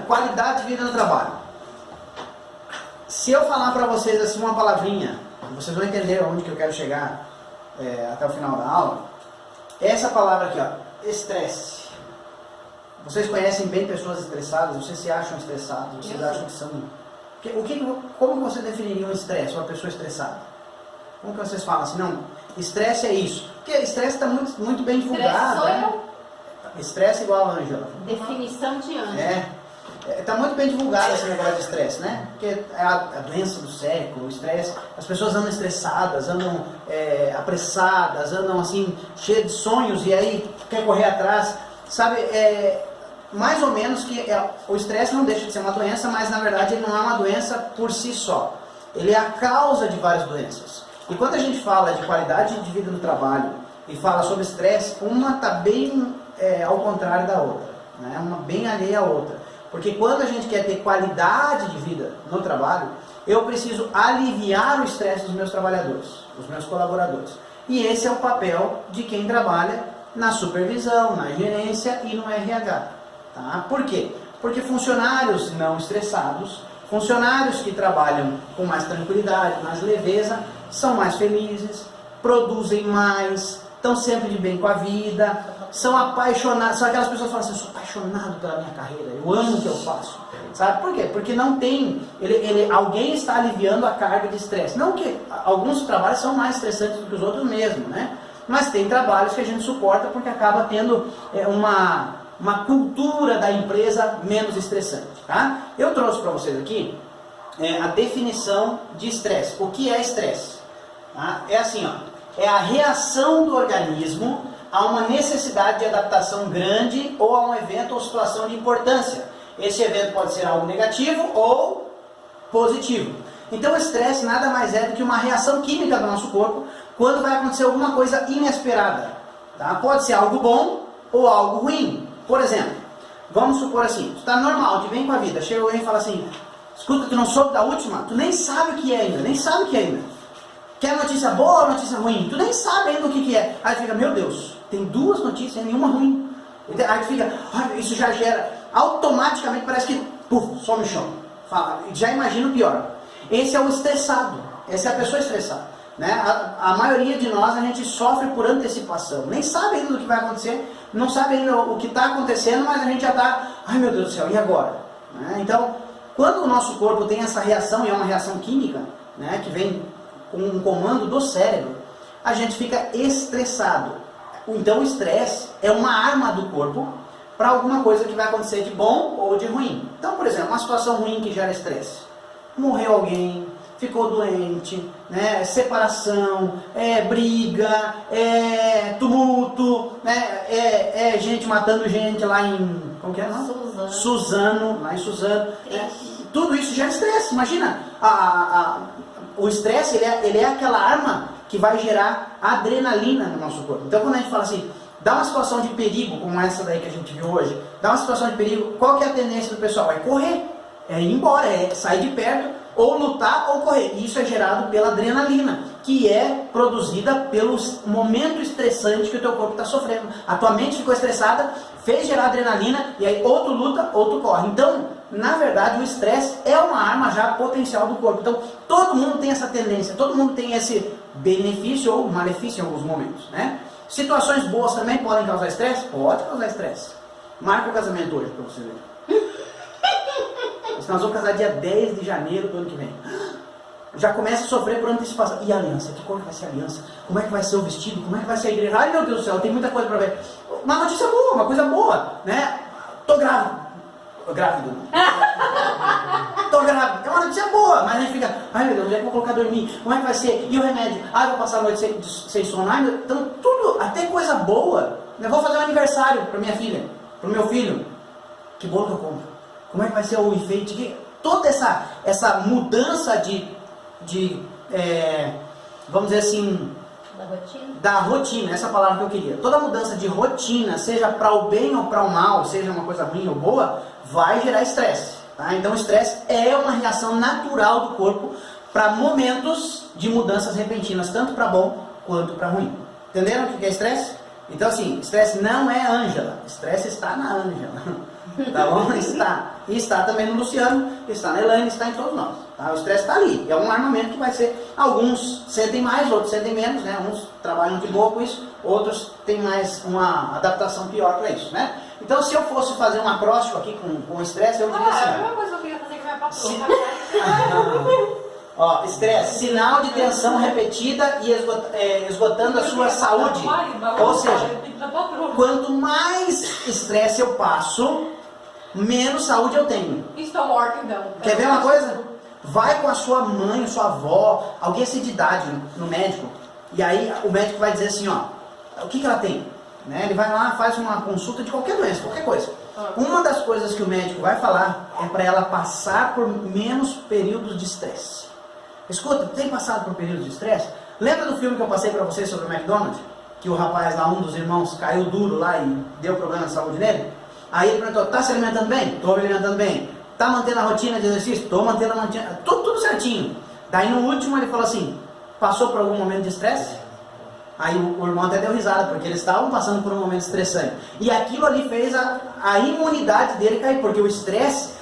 Qualidade de vida no trabalho. Se eu falar para vocês assim uma palavrinha, vocês vão entender onde que eu quero chegar até o final da aula. Essa palavra aqui, ó, estresse. Vocês conhecem bem pessoas estressadas? Vocês se acham estressados? Vocês acham que são... Como você definiria um estresse, uma pessoa estressada? Como que vocês falam assim? Não, estresse é isso. Porque estresse está muito bem divulgado. Estresse igual a Ângela. Definição de Ângela. Está muito bem divulgado esse negócio de estresse, né? Porque é a doença do século, o estresse. As pessoas andam estressadas, andam apressadas, andam assim, cheias de sonhos e aí quer correr atrás. Sabe, mais ou menos que o estresse não deixa de ser uma doença, mas na verdade ele não é uma doença por si só. Ele é a causa de várias doenças. E quando a gente fala de qualidade de vida no trabalho e fala sobre estresse, uma está bem ao contrário da outra, né? Uma bem alheia à outra. Porque quando a gente quer ter qualidade de vida no trabalho, eu preciso aliviar o estresse dos meus trabalhadores, dos meus colaboradores. E esse é o papel de quem trabalha na supervisão, na gerência e no RH. Tá? Por quê? Porque funcionários não estressados, funcionários que trabalham com mais tranquilidade, mais leveza, são mais felizes, produzem mais, estão sempre de bem com a vida, são apaixonados, são aquelas pessoas que falam assim, eu sou apaixonado pela minha carreira, eu amo o que eu faço. Sabe por quê? Porque não tem, alguém está aliviando a carga de estresse. Não que alguns trabalhos são mais estressantes do que os outros mesmo, né? Mas tem trabalhos que a gente suporta porque acaba tendo uma cultura da empresa menos estressante. Tá? Eu trouxe para vocês aqui a definição de estresse. O que é estresse? Tá? É assim, ó, é a reação do organismo a uma necessidade de adaptação grande ou a um evento ou situação de importância. Esse evento pode ser algo negativo ou positivo. Então o estresse nada mais é do que uma reação química do nosso corpo quando vai acontecer alguma coisa inesperada. Tá? Pode ser algo bom ou algo ruim. Por exemplo, vamos supor assim, tu está normal, de bem com a vida, chega alguém e fala assim, escuta, tu não soube da última? Tu nem sabe o que é ainda, Quer notícia boa ou notícia ruim? Tu nem sabe ainda o que é. Aí tu fica, meu Deus, tem duas notícias e nenhuma ruim. Aí tu fica, isso já gera, automaticamente parece que, some o chão. Já imagina o pior. Esse é o estressado, essa é a pessoa estressada. Né? A maioria de nós, a gente sofre por antecipação. Nem sabe ainda do que vai acontecer, não sabe ainda o que está acontecendo, mas a gente já está, ai meu Deus do céu, e agora? Né? Então, quando o nosso corpo tem essa reação, e é uma reação química, né, que vem com um comando do cérebro, a gente fica estressado. Então o estresse é uma arma do corpo para alguma coisa que vai acontecer de bom ou de ruim. Então, por exemplo, uma situação ruim que gera estresse. Morreu alguém, ficou doente, né? Separação, briga, tumulto, né? Gente matando gente lá em... Como que é? Suzano, lá em Suzano. Tudo isso gera estresse. Imagina, o estresse ele é aquela arma que vai gerar adrenalina no nosso corpo. Então quando a gente fala assim, dá uma situação de perigo, como essa daí que a gente viu hoje, dá uma situação de perigo, qual que é a tendência do pessoal? É correr, é ir embora, é sair de perto, ou lutar ou correr. Isso é gerado pela adrenalina, que é produzida pelo momento estressante que o teu corpo está sofrendo. A tua mente ficou estressada, fez gerar adrenalina, e aí ou tu luta ou tu corre. Então, na verdade, o estresse é uma arma já potencial do corpo. Então, todo mundo tem essa tendência, todo mundo tem esse benefício ou malefício em alguns momentos, né? Situações boas também podem causar estresse? Pode causar estresse. Marca o casamento hoje para você ver. Nós vamos casar dia 10 de janeiro do ano que vem. Já começa a sofrer por antecipação. E a aliança? Que cor que vai ser a aliança? Como é que vai ser o vestido? Como é que vai ser a igreja? Ai meu Deus do céu, tem muita coisa para ver. Uma notícia boa, uma coisa boa, né? Tô grávida. Tô grávida. É uma notícia boa, mas a gente fica, ai meu Deus, onde é que eu vou colocar dormir? Como é que vai ser? E o remédio? Ai, vou passar a noite sem sono. Ai, então tudo, até coisa boa. Eu vou fazer um aniversário para minha filha, para o meu filho. Que bolo que eu compro? Como é que vai ser o enfeite? Toda essa mudança vamos dizer assim, da rotina, essa palavra que eu queria. Toda mudança de rotina, seja para o bem ou para o mal, seja uma coisa ruim ou boa, vai gerar estresse. Tá? Então o estresse é uma reação natural do corpo para momentos de mudanças repentinas, tanto para bom quanto para ruim. Entenderam o que é estresse? Então assim, estresse não é Ângela, estresse está na Ângela. Tá bom? Está. E está também no Luciano, está na Elaine, está em todos nós. Tá? O estresse está ali. É um armamento que vai ser... Alguns sentem mais, outros sentem menos, né? Uns trabalham de boa com isso, outros têm mais uma adaptação pior para isso, né? Então, se eu fosse fazer um acróstico aqui com o estresse, eu diria assim... É a mesma coisa que eu queria fazer com a minha patroa. Ó, estresse, sinal de tensão repetida e esgotando a sua saúde. Ou seja, quanto mais estresse eu passo, menos saúde eu tenho. Estou morta então. Quer ver uma coisa? Vai com a sua mãe, sua avó, alguém assim de idade no médico, e aí o médico vai dizer assim, ó, o que ela tem? Né? Ele vai lá, faz uma consulta de qualquer doença, qualquer coisa. Uma das coisas que o médico vai falar é para ela passar por menos períodos de estresse. Escuta, tem passado por períodos de estresse? Lembra do filme que eu passei para vocês sobre o McDonald's? Que o rapaz lá, um dos irmãos, caiu duro lá e deu problema de saúde nele? Aí ele perguntou, tá se alimentando bem? Tô me alimentando bem. Tá mantendo a rotina de exercício? Tô mantendo a rotina, tudo certinho. Daí no último ele falou assim, passou por algum momento de estresse? Aí o irmão até deu risada, porque eles estavam passando por um momento estressante. E aquilo ali fez a imunidade dele cair, porque o estresse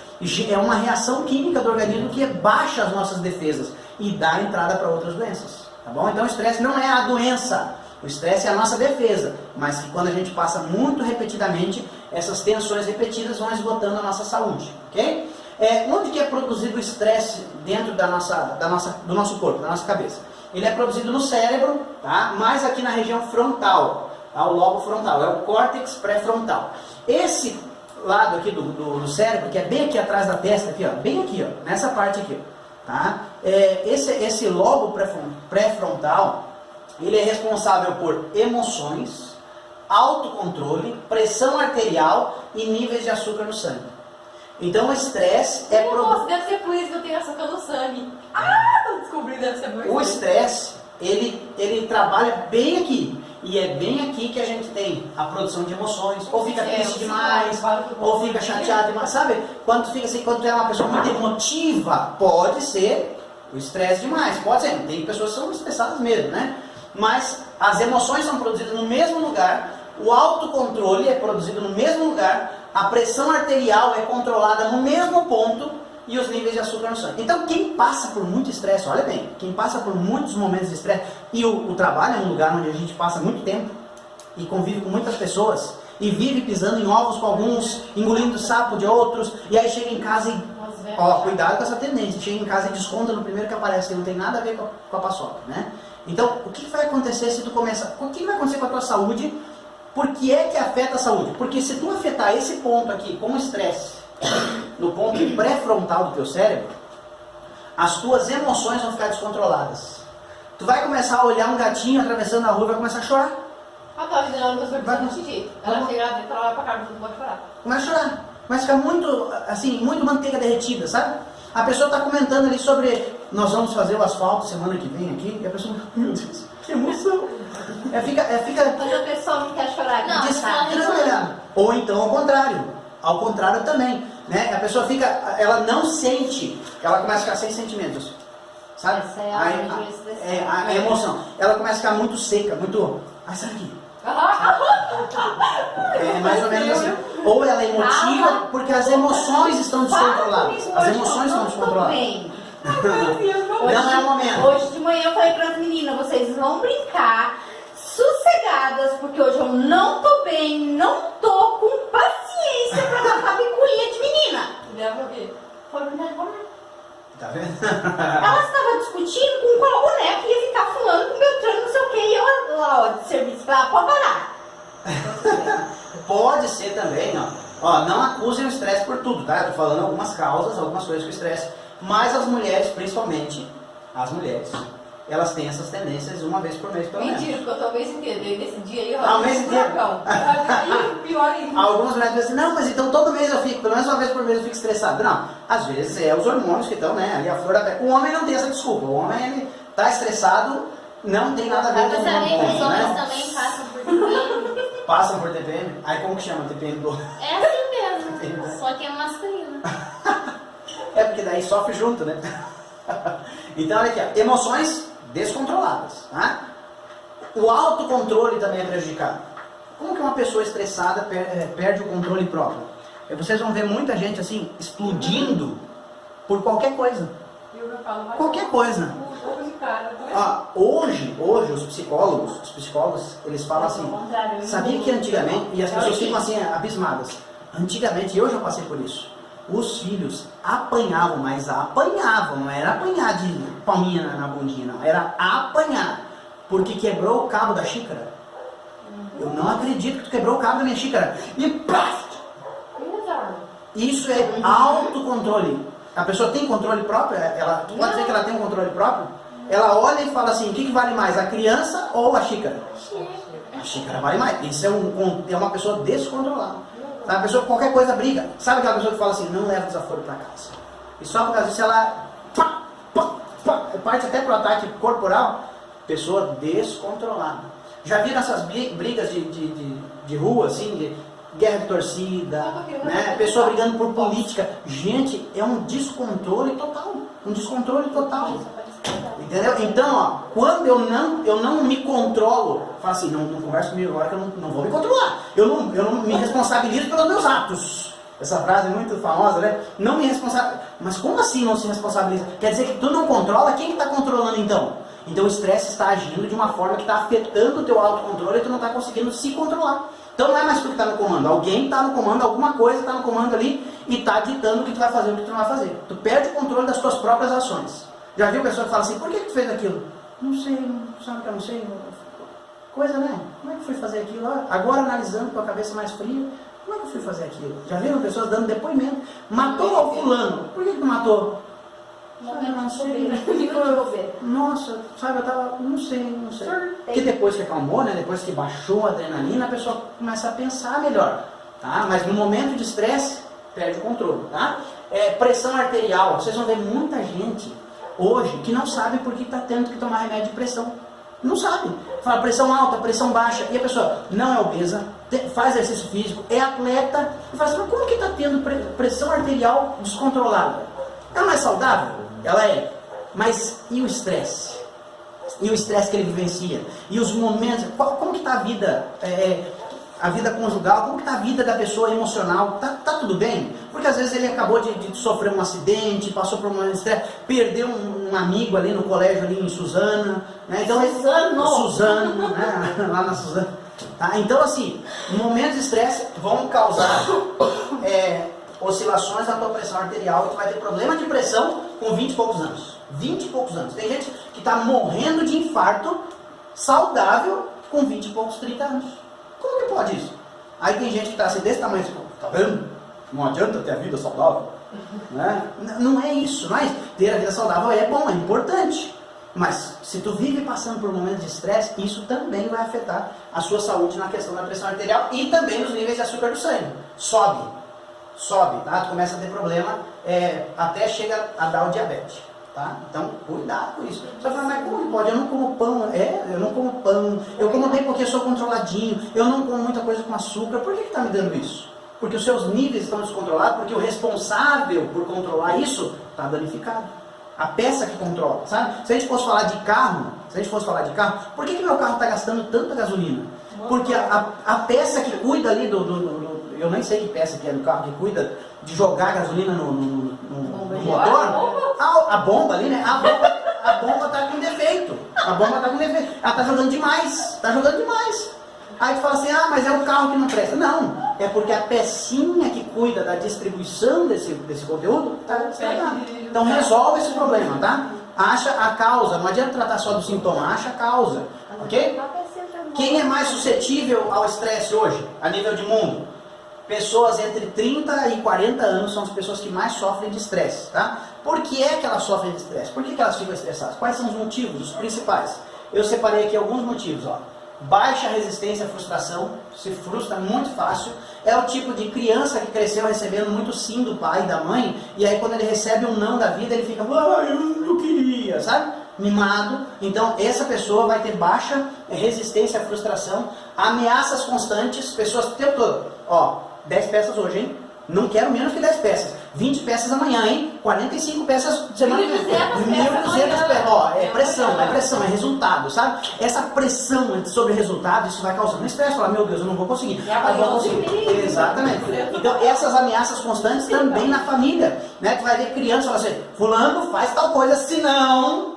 é uma reação química do organismo que baixa as nossas defesas e dá entrada para outras doenças, tá bom? Então o estresse não é a doença, o estresse é a nossa defesa, mas que quando a gente passa muito repetidamente, essas tensões repetidas vão esgotando a nossa saúde, ok? Onde que é produzido o estresse dentro do nosso corpo, da nossa cabeça? Ele é produzido no cérebro, tá? Mais aqui na região frontal, tá? O lobo frontal, é o córtex pré-frontal. Esse lado aqui do cérebro, que é bem aqui atrás da testa, aqui, ó, bem aqui, ó, nessa parte aqui, ó. Tá? Esse lobo pré-frontal, ele é responsável por emoções, autocontrole, pressão arterial e níveis de açúcar no sangue. Então o estresse é... Nossa, deve ser por isso que eu tenho açúcar no sangue. Tô descobrindo, deve ser por isso. O estresse, ele trabalha bem aqui. E é bem aqui que a gente tem a produção de emoções, ou fica triste demais, ou fica chateado demais, sabe? Quando fica assim, quando tu é uma pessoa muito emotiva, pode ser o estresse demais, pode ser, tem pessoas que são estressadas mesmo, né? Mas as emoções são produzidas no mesmo lugar, o autocontrole é produzido no mesmo lugar, a pressão arterial é controlada no mesmo ponto, e os níveis de açúcar no sangue. Então, quem passa por muito estresse, olha bem, quem passa por muitos momentos de estresse, e o trabalho é um lugar onde a gente passa muito tempo, e convive com muitas pessoas, e vive pisando em ovos com alguns, engolindo sapo de outros, e aí chega em casa e... Ó, cuidado com essa tendência, chega em casa e desconta no primeiro que aparece, que não tem nada a ver com a paçoca, né? Então, o que vai acontecer se tu começa... O que vai acontecer com a tua saúde? Por que é que afeta a saúde? Porque se tu afetar esse ponto aqui com estresse, no ponto pré-frontal do teu cérebro, as tuas emoções vão ficar descontroladas. Tu vai começar a olhar um gatinho atravessando a rua e vai começar a chorar. A vida dela não desse jeito. Ela chega lá dentro, ela vai pra casa, não pode chorar. Começa a chorar. Vai ficar muito, assim, muito manteiga derretida, sabe? A pessoa está comentando ali sobre, nós vamos fazer o asfalto semana que vem aqui, e a pessoa, meu Deus, que emoção. Quando a pessoa não quer chorar, não, desestrambelhada. Ou então ao contrário também, né? A pessoa fica, ela não sente, ela começa a ficar sem sentimentos, sabe? Essa é a emoção. Ela começa a ficar muito seca, muito, sai daqui. É mais ou menos assim. Ou ela é emotiva porque as emoções estão descontroladas. As emoções estão descontroladas. Não é o momento. Hoje de manhã eu falei para as meninas, vocês vão brincar sossegadas, porque hoje eu não tô bem, não tô com paciência pra matar picuinha de menina. Deve o quê? Foi brincar de boneco. Tá vendo? Ela estava discutindo com qual boneco ia ficar fulano com Beltrano, não sei o que, e eu lá, ó, de serviço, pra pode parar. Pode ser também, ó, não acusem o estresse por tudo, tá? Eu tô falando algumas causas, algumas coisas que o estresse, mas as mulheres, principalmente, as mulheres, elas têm essas tendências uma vez por mês, pelo menos. Mentira, porque eu tô o mês inteiro, nesse dia aí, o mês inteiro? E pior ainda. Algumas mulheres dizem assim, não, mas então todo mês eu fico, pelo menos uma vez por mês eu fico estressado. Não, às vezes é os hormônios que estão, né, ali a flor da pele. O homem não tem essa desculpa, o homem, ele tá estressado, não tem nada a ver com o hormônio, os homens também passam por TPM. Passam por TPM? Aí como que chama TPM do... É assim mesmo, só que é masculino. É porque daí sofre junto, né? Então olha aqui, ó, emoções descontroladas, tá? O autocontrole também é prejudicado. Como que uma pessoa estressada perde o controle próprio? vocês vão ver muita gente assim, explodindo por qualquer coisa. Qualquer coisa. Hoje os psicólogos, eles falam assim, sabia que antigamente, e as pessoas ficam assim, abismadas, antigamente, e hoje eu passei por isso, os filhos apanhavam, mas apanhavam, não era apanhar de palminha na bundinha, não, era apanhar, porque quebrou o cabo da xícara. Eu não acredito que tu quebrou o cabo da minha xícara. E pá! Isso é autocontrole. A pessoa tem controle próprio? Tu pode dizer que ela tem um controle próprio? Ela olha e fala assim, o que vale mais, a criança ou a xícara? A xícara vale mais. Isso é uma pessoa descontrolada. Sabe? A pessoa qualquer coisa briga. Sabe aquela pessoa que fala assim, não leva desaforo para casa. E só por causa disso ela parte até para o ataque corporal. Pessoa descontrolada. Já viram essas brigas de rua, assim, de guerra de torcida, né? Pessoa brigando por política. Gente, é um descontrole total. Um descontrole total. Entendeu? Então, ó, quando eu não me controlo, falo assim, não conversa comigo agora que eu não vou me controlar. Eu não me responsabilizo pelos meus atos. Essa frase é muito famosa, né? Não me responsabilizo. Mas como assim não se responsabiliza? Quer dizer que tu não controla, quem está controlando então? Então o estresse está agindo de uma forma que está afetando o teu autocontrole e tu não está conseguindo se controlar. Então não é mais tu que está no comando, alguém está no comando, alguma coisa está no comando ali e está ditando o que tu vai fazer e o que tu não vai fazer. Tu perde o controle das tuas próprias ações. Já viu pessoa que fala assim, por que tu fez aquilo? Não sei, sabe que eu não sei? Coisa, né? Como é que eu fui fazer aquilo? Agora analisando com a cabeça mais fria, como é que eu fui fazer aquilo? Já viram pessoas dando depoimento? Matou o fulano, por que tu matou? Não sei. Nossa, sabe, eu tava, não sei. Porque depois que acalmou, né? Depois que baixou a adrenalina, a pessoa começa a pensar melhor, tá? Mas no momento de estresse, perde o controle, tá? Pressão arterial, vocês vão ver muita gente hoje que não sabe por que está tendo que tomar remédio de pressão. Não sabe. Fala pressão alta, pressão baixa, e a pessoa não é obesa, faz exercício físico, é atleta, e fala assim, mas como que está tendo pressão arterial descontrolada? Ela não é saudável? Ela é. Mas e o estresse? E o estresse que ele vivencia? E os momentos? Como que está a vida? A vida conjugal? Como que está a vida da pessoa emocional? Tá tudo bem? Porque às vezes ele acabou de sofrer um acidente, passou por um estresse, perdeu um amigo ali no colégio, ali em Suzano, né? Então, Suzano, né? Lá na Suzano. Tá? Então assim, momentos de estresse vão causar oscilações na tua pressão arterial e tu vai ter problema de pressão com 20 e poucos anos. 20 e poucos anos. Tem gente que está morrendo de infarto saudável com 20 e poucos, 30 anos. Como que pode isso? Aí tem gente que está assim desse tamanho, tipo, tá vendo? Não adianta ter a vida saudável. Né? Não é isso, mas ter a vida saudável é bom, é importante. Mas se tu vive passando por momentos de estresse, isso também vai afetar a sua saúde na questão da pressão arterial e também nos níveis de açúcar do sangue. Sobe, tá? Tu começa a ter problema, até chega a dar o diabetes, tá? Então, cuidado com isso. Você vai falar, mas como pode? Eu não como pão, eu não como pão, eu como bem porque eu sou controladinho, eu não como muita coisa com açúcar, por que está me dando isso? Porque os seus níveis estão descontrolados, porque o responsável por controlar isso está danificado. A peça que controla, sabe? Se a gente fosse falar de carro, por que meu carro está gastando tanta gasolina? Porque a peça que cuida ali eu nem sei que peça que é do carro que cuida de jogar gasolina no motor, a bomba ali, né? A bomba está com defeito. Ela está jogando demais. Aí tu fala assim, mas é o carro que não presta. Não, é porque a pecinha que cuida da distribuição desse conteúdo está estragada. Então resolve esse problema, tá? Acha a causa, não adianta tratar só do sintoma, acha a causa, ok? Quem é mais suscetível ao estresse hoje, a nível de mundo? Pessoas entre 30 e 40 anos são as pessoas que mais sofrem de estresse, tá? Por que é que elas sofrem de estresse? Por que elas ficam estressadas? Quais são os motivos, os principais? Eu separei aqui alguns motivos, ó. Baixa resistência à frustração, se frustra muito fácil. É o tipo de criança que cresceu recebendo muito sim do pai e da mãe, e aí quando ele recebe um não da vida, ele fica, eu não queria, sabe? Mimado. Então essa pessoa vai ter baixa resistência à frustração, ameaças constantes, pessoas o tempo todo, 10 peças hoje, hein? Não quero menos que 10 peças. 20 peças amanhã, hein? 45 peças semana que vem. 1.200 peças. Ó, é pressão, é resultado, sabe? Essa pressão sobre resultado, isso vai causando estresse. Falar, meu Deus, eu não vou conseguir. Eu vou conseguir. Exatamente. Então, essas ameaças constantes também na família, né? Tu vai ver criança falar assim, fulano faz tal coisa, senão...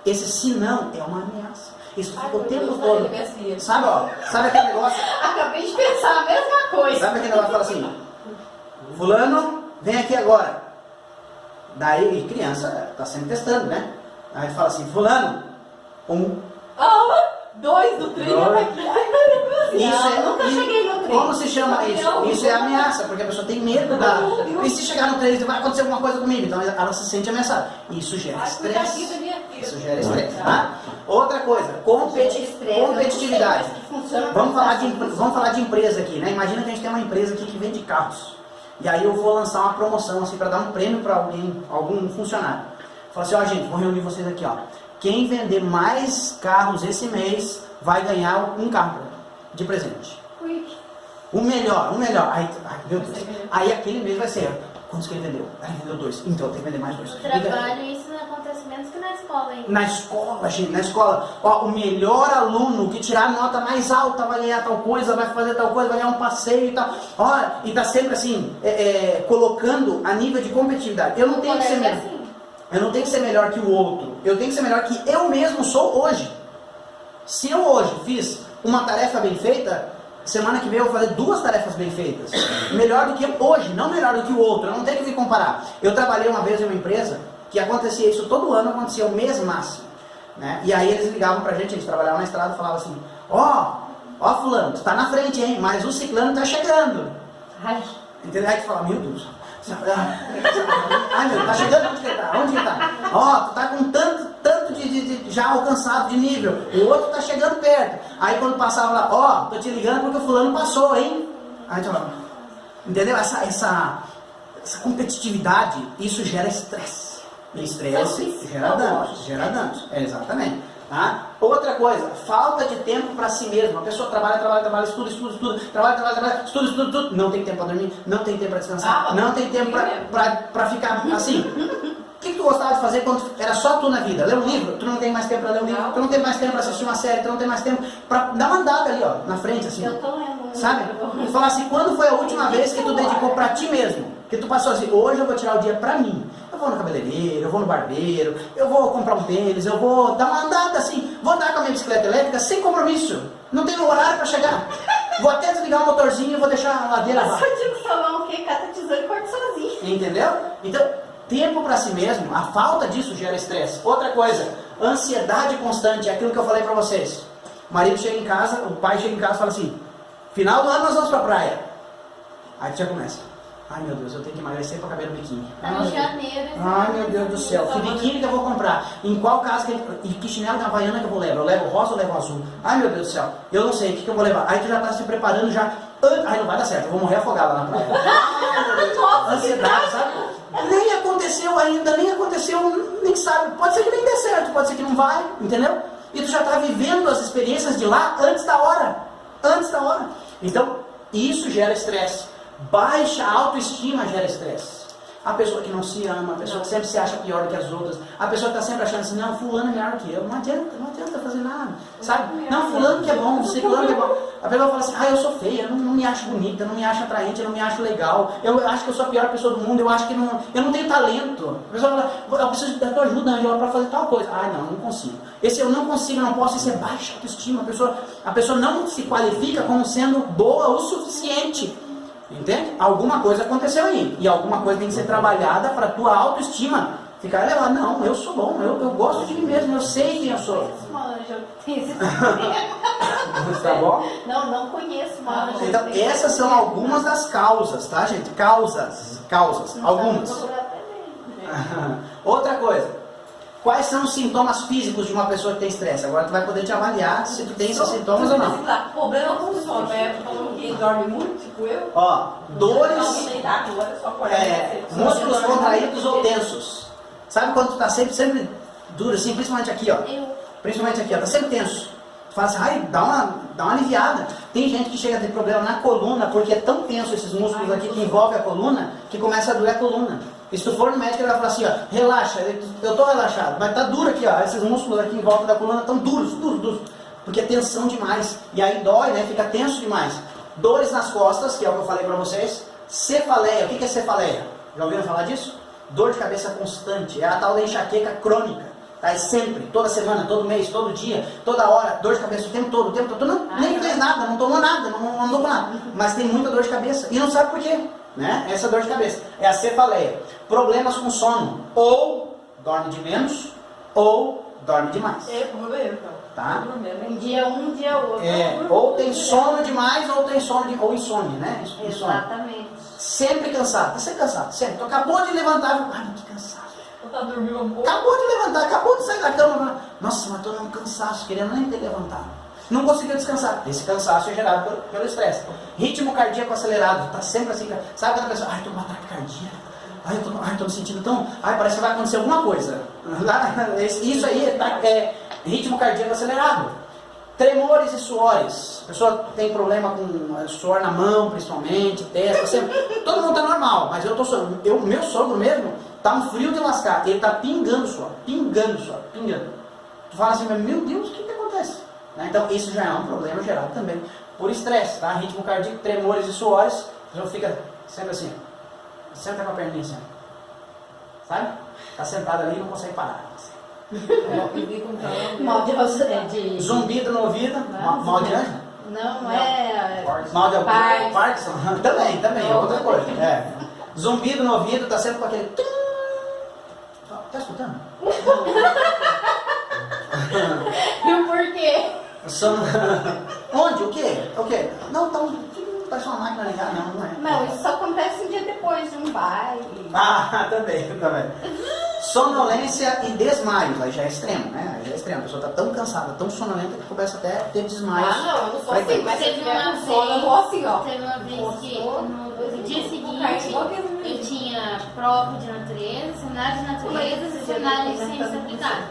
Esse senão é uma ameaça. Isso fica o tempo todo. Sabe, ó, sabe aquele negócio? Acabei de pensar a mesma coisa. Sabe aquele negócio que fala assim, fulano, vem aqui agora. Daí, criança, tá sempre testando, né? Aí fala assim, fulano, 1. 2 do trem é aqui. Isso eu nunca cheguei no trem. Como se chama isso? Isso é ameaça, porque a pessoa tem medo da... E se chegar no trem, vai acontecer alguma coisa comigo? Então ela se sente ameaçada. Isso gera estresse. Isso gera estresse, tá? Outra coisa, competitividade. Vamos falar de empresa aqui, né? Imagina que a gente tem uma empresa aqui que vende carros. E aí eu vou lançar uma promoção assim para dar um prêmio para algum funcionário. Fala assim, ó gente, vou reunir vocês aqui, ó. Quem vender mais carros esse mês vai ganhar um carro de presente. O melhor. Ai, meu Deus. Aí aquele mês vai ser, quantos que ele vendeu? Ele vendeu 2. Então tem que vender mais 2. No trabalho isso acontece menos que na escola, hein? Na escola, gente, na escola. Ó, o melhor aluno que tirar a nota mais alta vai ganhar tal coisa, vai fazer tal coisa, vai ganhar um passeio e tal. Ó, e tá sempre assim, colocando a nível de competitividade. Eu não tenho que ser melhor. Eu não tenho que ser melhor que o outro. Eu tenho que ser melhor que eu mesmo sou hoje. Se eu hoje fiz uma tarefa bem feita, semana que vem eu vou fazer 2 tarefas bem feitas. Melhor do que hoje, não melhor do que o outro. Eu não tenho que me comparar. Eu trabalhei uma vez em uma empresa que acontecia isso todo ano, acontecia o mês máximo. Né? E aí eles ligavam pra gente, eles trabalhavam na estrada e falavam assim, ó fulano, tu tá na frente, hein? Mas o ciclano tá chegando. Entendeu? Aí tu fala, meu Deus. Ai meu, tá chegando, onde que ele tá? Onde que ele tá? Ó, tu tá com tanto de já alcançado de nível, o outro tá chegando perto. Aí quando passava lá, ó, tô te ligando porque o fulano passou, hein? Aí tu fala, entendeu? Essa competitividade, isso gera estresse. E estresse gera danos. Exatamente. Tá? Outra coisa, falta de tempo para si mesmo. A pessoa trabalha, estuda, trabalha, estuda, não tem tempo para dormir, não tem tempo para descansar, não tem tempo para ficar assim. O que tu gostava de fazer quando era só tu na vida? Ler um livro? Tu não tem mais tempo para ler um livro, tu não tem mais tempo para assistir uma série, tu não tem mais tempo para dar uma andada ali, ó, na frente, assim. Eu tô lendo. Sabe? E falar assim, quando foi a última vez que tu dedicou para ti mesmo? Que tu passou assim, hoje eu vou tirar o dia para mim. Eu vou no cabeleireiro, eu vou no barbeiro, eu vou comprar um tênis, eu vou dar uma andada assim, vou andar com a minha bicicleta elétrica sem compromisso. Não tenho horário para chegar. Vou até desligar o motorzinho e vou deixar a ladeira abaixo. Só digo salão o quê? Cata tesoura e corta sozinho. Entendeu? Então, tempo para si mesmo, a falta disso gera estresse. Outra coisa, ansiedade constante, é aquilo que eu falei para vocês. O marido chega em casa, o pai chega em casa e fala assim, final do ano nós vamos pra praia. Aí tu já começa. Ai meu Deus, eu tenho que emagrecer para caber no biquíni. Tá em janeiro. Ai meu Deus do céu, que biquíni que eu vou comprar? Em qual casa e que chinelo da Havaiana que eu vou levar? Eu levo rosa ou levo azul? Ai meu Deus do céu, eu não sei, o que eu vou levar? Aí tu já tá se preparando já. Ai não vai dar certo, eu vou morrer afogada lá na praia. Ansiedade, sabe? Nem aconteceu ainda, nem sabe. Pode ser que nem dê certo, pode ser que não vai, entendeu? E tu já tá vivendo as experiências de lá antes da hora. Então, isso gera estresse. Baixa autoestima gera estresse. A pessoa que não se ama, a pessoa que sempre se acha pior do que as outras, a pessoa que está sempre achando assim, não, fulano é melhor que eu, não adianta fazer nada, sabe? Não, fulano que é bom, ciclano que é bom. A pessoa fala assim, eu sou feia, eu não me acho bonita, eu não me acho atraente, eu não me acho legal, eu acho que eu sou a pior pessoa do mundo, eu acho que eu não tenho talento. A pessoa fala, eu preciso da tua ajuda, Angela, para fazer tal coisa. Não consigo. Esse eu não consigo, não posso, isso é baixa autoestima. A pessoa não se qualifica como sendo boa o suficiente. Entende? Alguma coisa aconteceu aí. E alguma coisa tem que ser trabalhada para a tua autoestima ficar elevada. Não, eu sou bom, eu gosto de mim mesmo, eu sei quem eu sou. Tá bom? Não conheço uma anja. Então, essas são algumas das causas, tá, gente? Causas. Algumas. Outra coisa. Quais são os sintomas físicos de uma pessoa que tem estresse? Agora tu vai poder te avaliar se tu tem esses sintomas ou não. Problema com sono, falando que dorme muito, tipo eu. Ó, dores, músculos contraídos ou tensos. Sabe quando tu tá sempre duro assim, principalmente aqui, ó. Principalmente aqui, ó, tá sempre tenso. fala assim, ai, dá uma aliviada. Tem gente que chega a ter problema na coluna, porque é tão tenso esses músculos aqui que envolvem a coluna, que começa a doer a coluna. E se tu for no médico, ele vai falar assim, ó, relaxa, eu tô relaxado, mas tá duro aqui, ó, esses músculos aqui em volta da coluna estão duros, porque é tensão demais. E aí dói, né, fica tenso demais. Dores nas costas, que é o que eu falei pra vocês. Cefaleia, o que é cefaleia? Já ouviram falar disso? Dor de cabeça constante, é a tal da enxaqueca crônica. Tá? É sempre, toda semana, todo mês, todo dia, toda hora, dor de cabeça o tempo todo. Nem fez nada, não tomou nada, não andou com nada. Mas tem muita dor de cabeça e não sabe por quê. Né? Essa dor de cabeça é a cefaleia. Problemas com sono, ou dorme de menos, ou dorme demais. Tá? Um dia um dia outro. Ou tem sono demais, ou tem ou insônia, né? Insônia. Exatamente. Sempre cansado, tá sempre cansado, sempre. Tu acabou de levantar, ai, que cansaço. Dormiu um pouco. Acabou de levantar, acabou de sair da cama. Nossa, mas tô num cansaço, querendo nem ter levantado. Não conseguiu descansar. Esse cansaço é gerado pelo estresse. Ritmo cardíaco acelerado, tá sempre assim. Sabe quando a pessoa, ai, tô com um ataque cardíaco. Ai, tô me sentindo tão... Ai, parece que vai acontecer alguma coisa. Isso aí é ritmo cardíaco acelerado. Tremores e suores. A pessoa tem problema com suor na mão, principalmente, testa, sempre. Todo mundo tá normal, mas meu sogro mesmo, tá um frio de lascar. Ele tá pingando suor. Tu fala assim, meu Deus, o que acontece? Né? Então, isso já é um problema gerado também por estresse, tá? Ritmo cardíaco, tremores e suores. A pessoa fica sempre assim. Senta com a perninha assim. Sabe? Tá sentado ali e não consegue parar. Mal de Zumbido no ouvido. Mal de anjo? Não é. Mal de Parkinson? Também, é outra coisa. Zumbido no ouvido, tá sempre com aquele... Tá escutando? E o porquê? Onde? O quê? Não, parece uma máquina ligada, não é. Não, isso só acontece um dia depois de um baile. Ah, também. Sonolência e desmaios, aí já é extremo, né? Aí já é extremo. A pessoa tá tão cansada, tão sonolenta que começa até a ter desmaios. Não, eu não sou assim, mas se tiver com sono, eu vou assim, ó. Teve uma vez que no dia seguinte eu tinha prova de natureza, cenário de natureza e cenário de ciências aplicadas.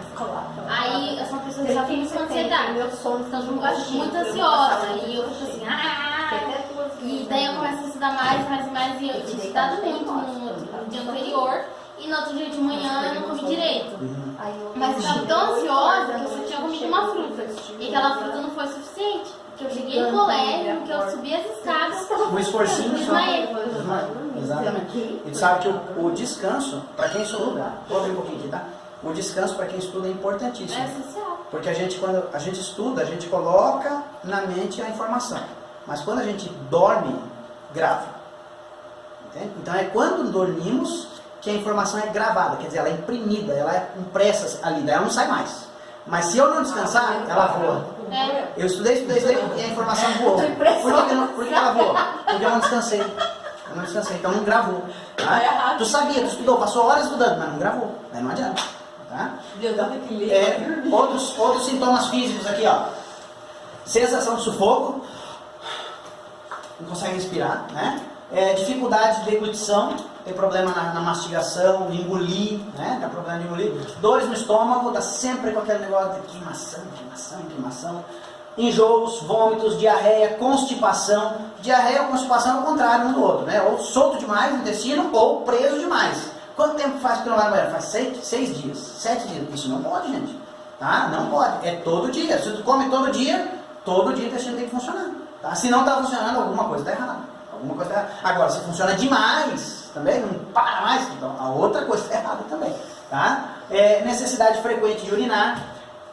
Aí eu sou uma pessoa que sofre muito ansiedade, então eu gosto muito ansiosa. E eu fico assim, e daí eu começo a estudar mais, e eu tinha estudado muito no dia anterior. E no outro dia de manhã eu não comi direito. Mas eu estava tão ansiosa que eu só tinha comido uma fruta. E aquela fruta não foi suficiente. Que eu cheguei no colégio, que eu subi as escadas. Um esforcinho só. Desmaiei. Exatamente. E tu sabe que o descanso, para quem estuda, vou abrir um pouquinho aqui, tá? O descanso para quem estuda é importantíssimo. É essencial. Porque quando a gente estuda, a gente coloca na mente a informação. Mas quando a gente dorme, grava. Entende? Então é quando dormimos que a informação é gravada, quer dizer, ela é imprimida, ela é impressa ali, daí ela não sai mais. Mas se eu não descansar, ela voa. Eu estudei e a informação voou. Por que ela voou? Porque eu não descansei. Então não gravou. Tá? Tu sabia, tu estudou, passou horas estudando, mas não gravou. Daí não adianta. Tá? Outros sintomas físicos aqui, ó. Sensação de sufoco. Não consegue respirar, né? Dificuldade de deglutição, tem problema na mastigação, engolir, né? Tem problema de engolir. Dores no estômago, tá sempre com aquele negócio de queimação. Enjoos, vômitos, diarreia, constipação. Diarreia ou constipação é o contrário um do outro, né? Ou solto demais no intestino ou preso demais. Quanto tempo faz que tu não vai no banheiro? Faz 6 dias, 7 dias. Isso não pode, gente. Tá? Não pode. É todo dia. Se tu come todo dia o intestino tem que funcionar. Tá? Se não está funcionando, alguma coisa está errada. Agora, se funciona demais, também não para mais, então a outra coisa está errada também. Tá? Necessidade frequente de urinar,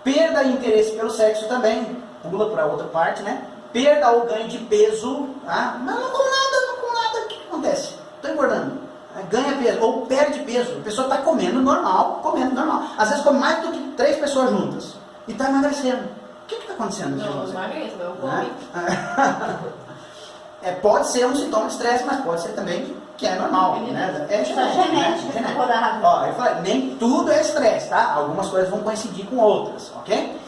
perda de interesse pelo sexo também, pula para outra parte, né? Perda ou ganho de peso, tá? Não como nada, o que acontece? Estou engordando. Ganha peso ou perde peso, a pessoa está comendo normal. Às vezes come mais do que 3 pessoas juntas e está emagrecendo. O que está acontecendo? Não emagreço, eu como. Pode ser um sintoma de estresse, mas pode ser também que é normal, né? É genético. Ó, eu falei, nem tudo é estresse, tá? Algumas coisas vão coincidir com outras, ok?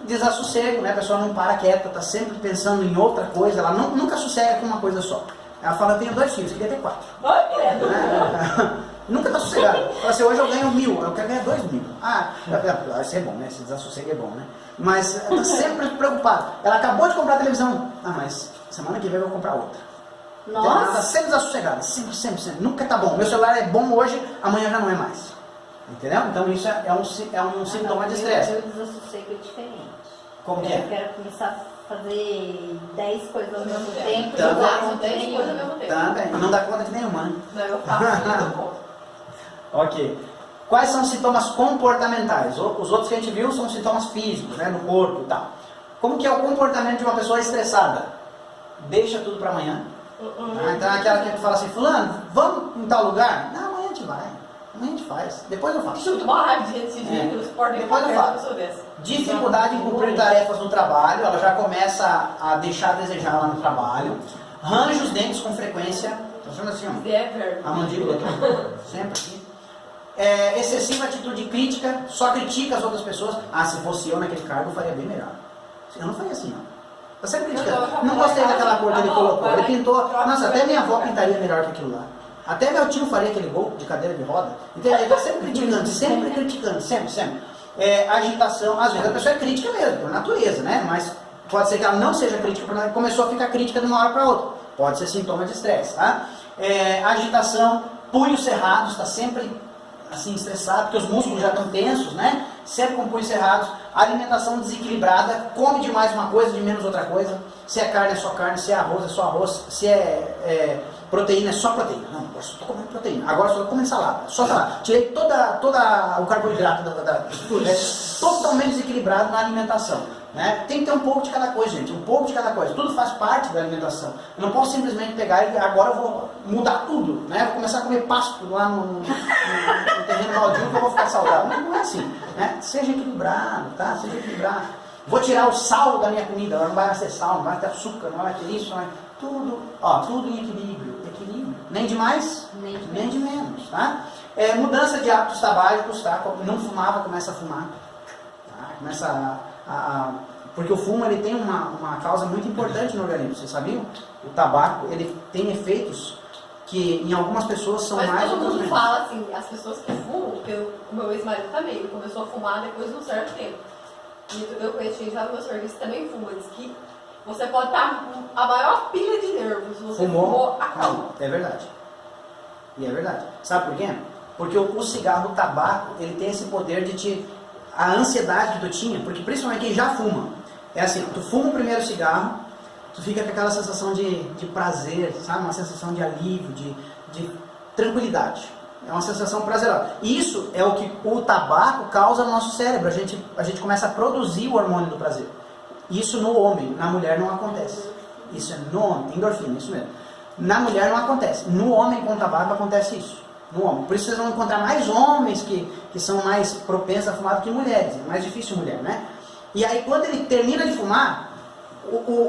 Desassossego, né? A pessoa não para quieta, tá sempre pensando em outra coisa, ela nunca sossega com uma coisa só. Ela fala, eu tenho 2 filhos, queria ter 4. Nunca tá sossegado. Fala assim, hoje eu ganho 1.000, eu quero ganhar 2.000. Isso é bom, né? Esse desassossego é bom, né? Mas tá sempre preocupada. Ela acabou de comprar a televisão. Mas semana que vem eu vou comprar outra. Nossa. Ela tá sempre desassosegada. Sempre. Nunca tá bom. Meu celular é bom hoje, amanhã já não é mais. Entendeu? Então isso é um sintoma de estresse. Eu desassossego é diferente. Como que Eu é? quero começar a fazer 10 coisas ao mesmo tempo. Também. Não dá São conta 10 nenhuma. coisas ao mesmo tempo. Também. Não dá conta de nenhuma, né? Não, eu faço, eu não conto. Ok. Quais são os sintomas comportamentais? Os outros que a gente viu são sintomas físicos, né, no corpo e tal. Como que é o comportamento de uma pessoa estressada? Deixa tudo para amanhã. Então é aquela que tu fala assim, fulano, vamos em tal lugar? Não, amanhã a gente vai. Amanhã a gente faz. Depois eu faço. Deixa eu tomar raiva de gente que eu suporto Depois eu faço. pessoa dessa. Dificuldade em cumprir tarefas no trabalho, ela já começa a deixar a desejar lá no trabalho. Range os dentes com frequência. Tá vendo assim, ó? Never. A mandíbula aqui, sempre aqui. Excessiva atitude crítica, só critica as outras pessoas. Se fosse eu naquele cargo, eu faria bem melhor. Eu não faria assim, ó. Tá sempre criticando. Não gostei daquela cor que ele colocou. Ele pintou. Nossa, até minha avó pintaria melhor que aquilo lá. Até meu tio faria aquele gol de cadeira de roda. Então ele tá sempre criticando, sempre. Agitação, às vezes a pessoa é crítica mesmo, por natureza, né? Mas pode ser que ela não seja crítica, porque começou a ficar crítica de uma hora para outra. Pode ser sintoma de estresse, tá? Agitação, punhos cerrados, está sempre assim estressado, porque os músculos já estão tensos, né? Sempre com punhos cerrados. Alimentação desequilibrada, come demais uma coisa, de menos outra coisa. Se é carne, é só carne. Se é arroz, é só arroz. Se é proteína, é só proteína. Não, agora só estou comendo proteína. Agora só estou comendo salada. Só salada. Tirei toda o carboidrato tudo. É totalmente desequilibrado na alimentação. Né? Tem que ter um pouco de cada coisa, gente. Um pouco de cada coisa. Tudo faz parte da alimentação. Eu não posso simplesmente pegar e agora eu vou mudar tudo. Né? Vou começar a comer pasto lá no terreno baldio que eu vou ficar saudável. Não é assim. Né? Seja equilibrado, tá? Seja equilibrado. Vou tirar o sal da minha comida. Não vai ter sal, não vai ter açúcar, não vai ter isso, não vai... Tudo em equilíbrio. Nem de mais, nem de menos. Tá? Mudança de hábitos tabágicos, tá? Não fumava, começa a fumar. Tá? Começa porque o fumo ele tem uma causa muito importante no organismo, vocês sabiam? O tabaco ele tem efeitos que em algumas pessoas são mas mais todo ou mundo menos. fala assim, as pessoas que fumam, porque o meu ex-marido também, ele começou a fumar depois de um certo tempo. E eu conheci já no meu serviço também fuma, diz que você pode estar com a maior pilha de nervos, você fumou a calma. Não, é verdade. E é verdade. Sabe por quê? Porque o cigarro, o tabaco, ele tem esse poder de a ansiedade que tu tinha, porque principalmente quem já fuma, é assim, tu fuma o primeiro cigarro, tu fica com aquela sensação de prazer, sabe? Uma sensação de alívio, de tranquilidade. É uma sensação prazerosa. Isso é o que o tabaco causa no nosso cérebro. A gente começa a produzir o hormônio do prazer. Isso no homem, na mulher não acontece. Isso é no homem, endorfina, isso mesmo. Na mulher não acontece. No homem com tabaco acontece isso. No homem. Por isso vocês vão encontrar mais homens que são mais propensos a fumar do que mulheres. É mais difícil mulher, né? E aí quando ele termina de fumar,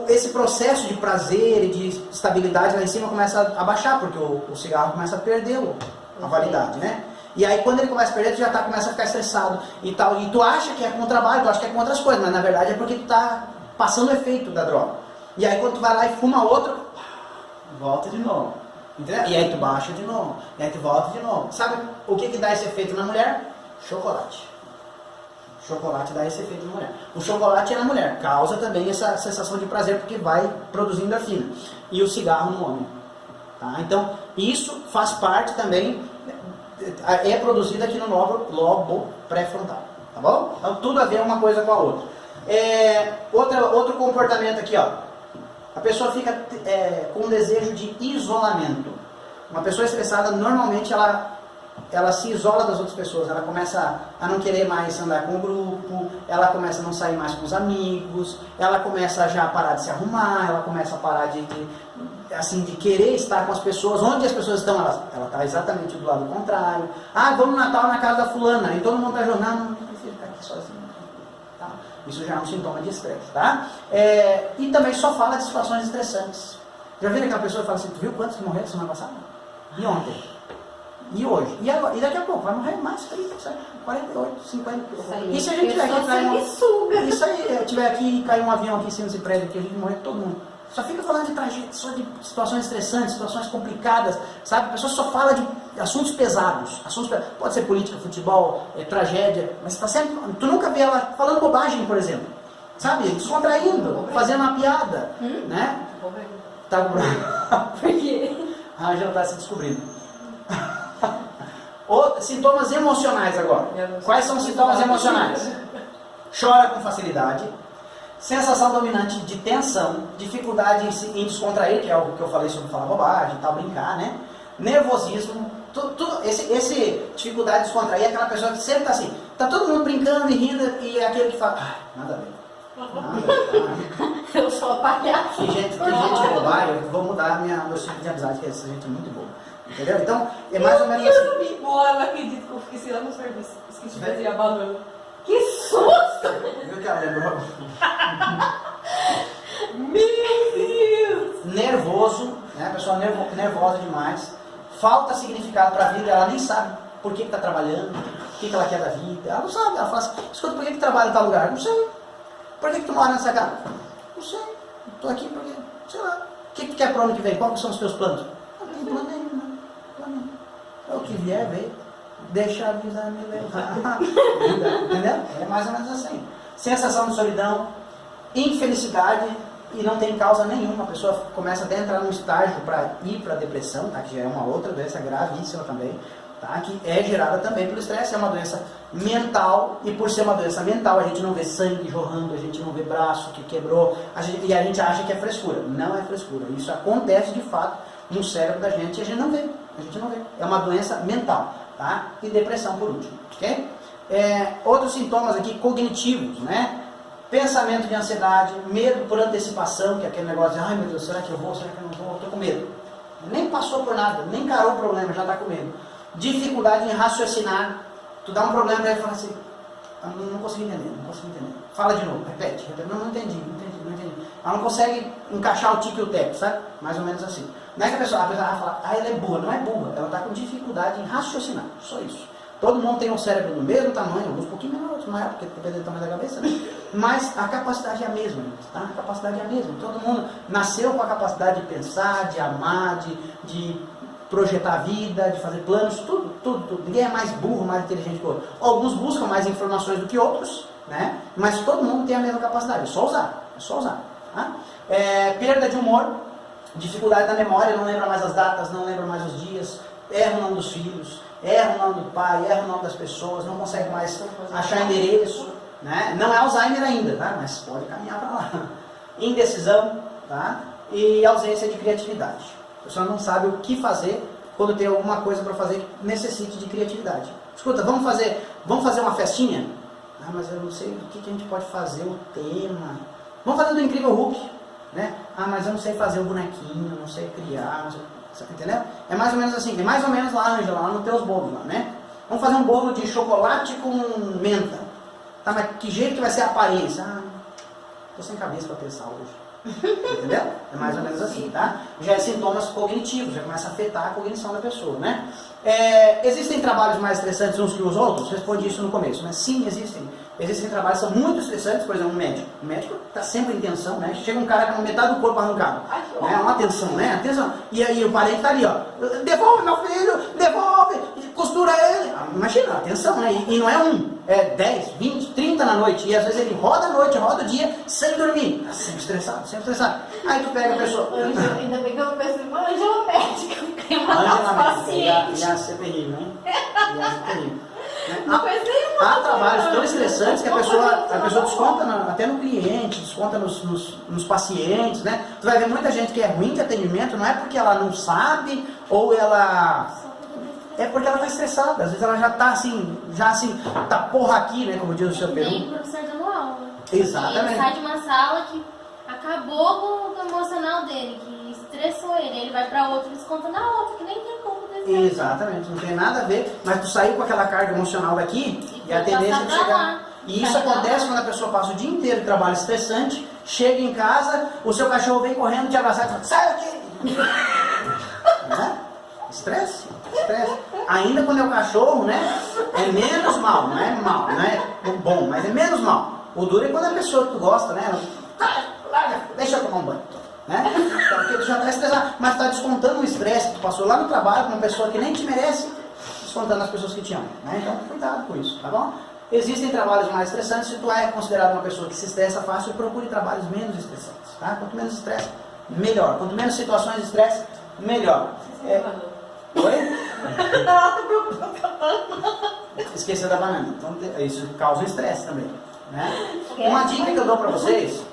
esse processo de prazer e de estabilidade lá em cima começa a baixar, porque o cigarro começa a perder a validade, né? E aí quando ele começa a perder, tu já começa a ficar estressado e tal. E tu acha que é com o trabalho, tu acha que é com outras coisas, mas na verdade é porque tu tá passando o efeito da droga. E aí quando tu vai lá e fuma outro, volta de novo. Entendeu? E aí tu baixa de novo. E aí tu volta de novo. Sabe o que dá esse efeito na mulher? Chocolate. Chocolate dá esse efeito na mulher. O chocolate na mulher causa também essa sensação de prazer, porque vai produzindo endorfina. E o cigarro no homem. Tá? Então, isso faz parte também, é produzido aqui no lobo pré-frontal. Tá bom? Então, tudo a ver uma coisa com a outra. Outro comportamento aqui, ó. A pessoa fica com um desejo de isolamento. Uma pessoa estressada, normalmente, ela se isola das outras pessoas. Ela começa a não querer mais andar com o grupo, ela começa a não sair mais com os amigos, ela começa já a parar de se arrumar, ela começa a parar de querer estar com as pessoas. Onde as pessoas estão, ela está exatamente do lado contrário. Vamos no Natal na casa da fulana, e todo mundo está jogando, eu prefiro ficar aqui sozinho. Tá? Isso já é um sintoma de estresse, tá? E também só fala de situações estressantes. Já viram aquela pessoa que fala assim, tu viu quantos que morreram semana passada? E ontem? E hoje? E agora? E daqui a pouco? Vai morrer mais 30, 48, 50. E se a gente tiver aqui cair isso aí, tiver aqui e cair um avião aqui em cima desse prédio aqui, a gente morrer todo mundo. Só fica falando de tragédia, só de situações estressantes, situações complicadas, sabe? A pessoa só fala assuntos pesados, pode ser política, futebol, tragédia, mas tá sempre, tu nunca vê ela falando bobagem, por exemplo, sabe, descontraindo, fazendo uma piada, né? Tá bravo. Por quê? A Ângela está se descobrindo. Sintomas emocionais agora. Quais são os sintomas emocionais? Chora com facilidade, sensação dominante de tensão, dificuldade em descontrair, que é o que eu falei sobre falar bobagem, tal, brincar, né? Nervosismo, esse dificuldade de descontrair é aquela pessoa que sempre está assim, tá todo mundo brincando e rindo, e é aquele que fala, nada a ver. Eu sou a palhaça. Que gente boba, eu vou mudar meu ciclo de amizade, que essa gente é muito boa. Entendeu? Então, é mais ou menos assim. Boa, não acredito que eu esqueci lá no serviço. Esqueci de fazer a banana. Que susto! Viu que ela lembrou? Meu Deus! Nervoso, né? A pessoa nervosa demais. Falta significado para a vida, ela nem sabe por que está trabalhando, o que ela quer da vida. Ela não sabe, ela fala assim, escuta, por que trabalha em tal lugar? Não sei. Por que tu mora nessa casa? Não sei. Estou aqui porque, sei lá. O que tu quer para o ano que vem? Quais são os teus planos? Não tem plano nenhum, não. É o que vier, veio. Deixa a vida me levar. Entendeu? É mais ou menos assim. Sensação de solidão, infelicidade e não tem causa nenhuma. A pessoa começa até a entrar num estágio para ir para a depressão, tá? Que já é uma outra doença gravíssima também, tá? Que é gerada também pelo estresse. É uma doença mental e por ser uma doença mental a gente não vê sangue jorrando, a gente não vê braço que quebrou e a gente acha que é frescura. Não é frescura. Isso acontece de fato no cérebro da gente e a gente não vê. A gente não vê. É uma doença mental, tá? E depressão por último, ok? Outros sintomas aqui cognitivos, né? Pensamento de ansiedade, medo por antecipação, que é aquele negócio de, ai meu Deus, será que eu vou, será que eu não vou? Estou com medo. Nem passou por nada, nem encarou o problema, já está com medo. Dificuldade em raciocinar. Tu dá um problema para ele e fala assim, não consegui entender. Fala de novo, repete. Não entendi. Ela não consegue encaixar o tique e o teco, sabe? Mais ou menos assim. Não é que a pessoa vai falar, ela é burra. Não é burra, ela está com dificuldade em raciocinar, só isso. Todo mundo tem um cérebro do mesmo tamanho, alguns um pouquinho menor, outros maior, porque depende do tamanho da cabeça, né? Mas a capacidade é a mesma, tá? A capacidade é a mesma. Todo mundo nasceu com a capacidade de pensar, de amar, de projetar a vida, de fazer planos, tudo. Ninguém é mais burro, mais inteligente que o outro. Alguns buscam mais informações do que outros, né? Mas todo mundo tem a mesma capacidade, é só usar. Tá? Perda de humor, dificuldade da memória, não lembra mais as datas, não lembra mais os dias, erra o nome dos filhos, erra o nome do pai, erra o nome das pessoas, não consegue mais achar endereço, né? Não é Alzheimer ainda, tá? Mas pode caminhar para lá. Indecisão, tá? E ausência de criatividade. A pessoa não sabe o que fazer quando tem alguma coisa para fazer que necessite de criatividade. Escuta, vamos fazer uma festinha? Mas eu não sei do que a gente pode fazer, o tema. Vamos fazer do Incrível Hulk, né? Mas eu não sei fazer o bonequinho, não sei criar, não sei... Entendeu? É mais ou menos assim, é mais ou menos lá, Ângela, lá nos teus bolos lá, né? Vamos fazer um bolo de chocolate com menta. Tá, mas que jeito que vai ser a aparência? Tô sem cabeça para pensar hoje. Entendeu? É mais ou menos assim, tá? Já é sintomas cognitivos, já começa a afetar a cognição da pessoa, né? Existem trabalhos mais estressantes uns que os outros? Respondi isso no começo, né? Sim, existem. Existem trabalhos que são muito estressantes, por exemplo, um médico. O médico está sempre em tensão, né? Chega um cara com metade do corpo arrancado. É uma tensão, né? Atenção. E aí o parente está ali, ó. Devolve meu filho, devolve, costura ele. Imagina, a tensão, né? E não é é 10, 20, 30 na noite. E às vezes ele roda a noite, roda o dia, sem dormir. Sempre estressado, sempre estressado. Aí tu pega a pessoa. Ainda bem que eu não penso em Ângela médica, porque é uma paciente. Ia ser terrível, hein? Ia ser terrível. Há trabalhos tão estressantes que a pessoa desconta até no cliente, desconta nos pacientes, né? Tu vai ver muita gente que é ruim de atendimento, não é porque ela não sabe, ou ela... É porque ela está estressada, às vezes ela já está assim, tá porra aqui, né? Como diz o seu Peru. Nem o professor dando aula. Exatamente. Ele sai de uma sala que acabou com o emocional dele, que estressou ele vai para outra e desconta na outra, que nem tem como. Exatamente, não tem nada a ver, mas tu saiu com aquela carga emocional daqui e a tendência é de chegar. E isso acontece quando a pessoa passa o dia inteiro de trabalho estressante, chega em casa, o seu cachorro vem correndo te abraçar e fala, sai daqui! Né? Estresse. Ainda quando é o cachorro, né? É menos mal, não é mal, não é bom, mas é menos mal. O duro é quando a pessoa que tu gosta, né? Larga, deixa eu tomar um banho. Né? Então, porque tu já está estressado, mas está descontando o estresse que tu passou lá no trabalho com uma pessoa que nem te merece, descontando as pessoas que te amam. Né? Então, cuidado com isso, tá bom? Existem trabalhos mais estressantes. Se tu é considerado uma pessoa que se estressa fácil, procure trabalhos menos estressantes. Tá? Quanto menos estresse, melhor. Quanto menos situações de estresse, melhor. Oi? Esqueceu da banana. Então, isso causa estresse também. Né? Uma dica que eu dou para vocês,